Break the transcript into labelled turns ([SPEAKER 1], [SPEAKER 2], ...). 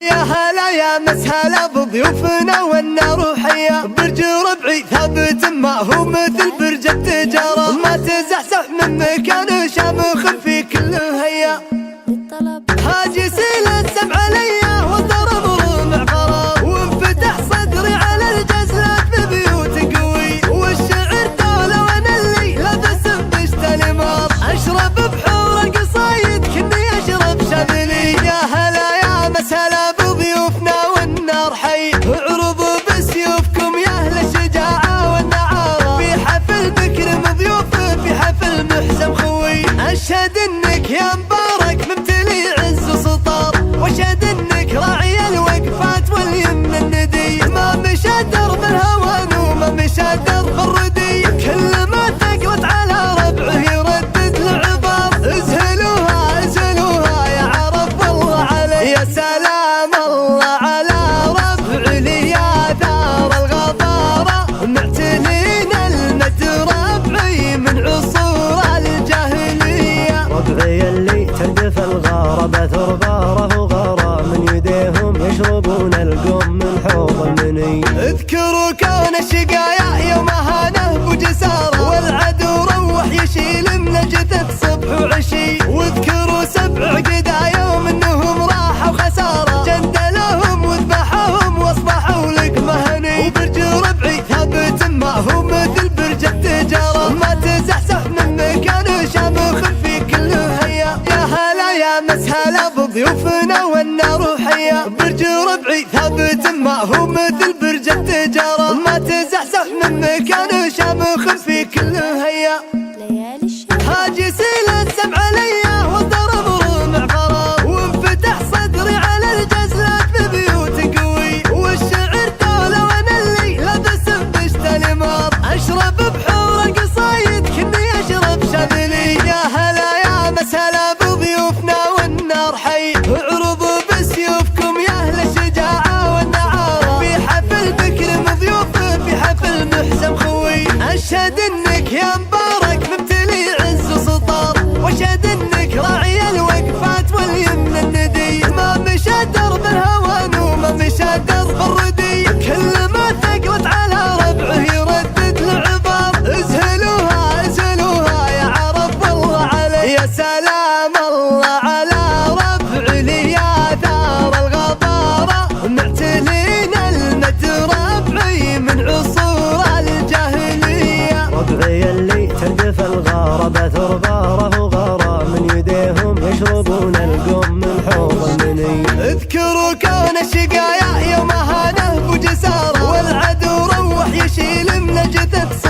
[SPEAKER 1] يا هلا يا مسهلا بضيوفنا والنار حيا، برج ربعي ثابت ما هو مثل برج التجارة، ما تزحزح من مكانه شامخ في كل هيا. هاجي سيل السمع عليا والضرب رمع فرا، وانفتح صدري على الجزلات ببيوت قوي، والشعر دولة وانا اللي لابس بشتى مار، اشرب بحور القصايد كني اشرب شاذلي. يا هلا يا مسهلا بضيوفنا والنار حي، اعرضوا بسيوفكم يا اهل الشجاعة والنعارة، في حفل بكرم ضيوفه في حفل محسن خوي، اشهد انك يا مبارك ممتلي عز وسطار، واشهد انك راعي الوقفات واليمن الندي، ما مشى درب الهوان وما مشى درب الردي، كل ما ثقلت على ربعه يردد العبار، ازهلوها ازهلوها يا عرب والله علي. يا سلام الله على ربعي يا دار الغبارة، معتلين المد ربعي من عصور الجاهلية،
[SPEAKER 2] ربعي اللي تردف الغارة ثرباره وغارة، من يديهم يشربون القم من حوض المني.
[SPEAKER 1] اذكروا كون الشقايا يوم هانه بجسارة، والعدو روح يشيل من جثث صبح وعشي، واذكروا 7 قدا يوم انهم راحوا خسارة، جندلهم وذبحهم واصبحوا لك مهني، وبرج ربعي ثابت ما هو مثل برج التجارة، ما تزحزح من مكانه شامخ في كل هيا. يا هلا يا مسهلا بضيوفنا والنار حيا، برج ربعي ثابت ما هو مثل برج التجارة، ما تزحزح من مكانه شامخ في كل هيا. هاجي سيل السمع عليا والضرب رمع فرا، وانفتح صدري على الجزلات ببيوت قوي، والشعر دولة وانا اللي لابس بشتى مار، اشرب بحور القصايد كني اشرب شاذلي. يا هلا يا مسهلا بضيوفنا والنار حي، اعرضوا بسيوفكم يا اهل الشجاعة والنعارة، في حفل بكرم ضيوفه في حفل محسن خوي، اشهد انك يا مبارك ممتلي عز وسطار، واشهد انك راعي الوقفات واليمن الندي، ما مشى درب الهوان وما مشى درب الردي، كل ما ثقلت على ربعه يردد العبار، ازهلوها ازهلوها يا عرب والله علي. يا سلام الله على ربعي يا دار الغبارة، معتلين المد ربعي من عصور الجاهلية،
[SPEAKER 2] ربعي اللي تردف الغارة ثرباره وغارة، من يديهم يشربون القم من حوض المني.
[SPEAKER 1] اذكروا كون الشقايا يوم هانه بجسارة، والعدو روح يشيل من جثث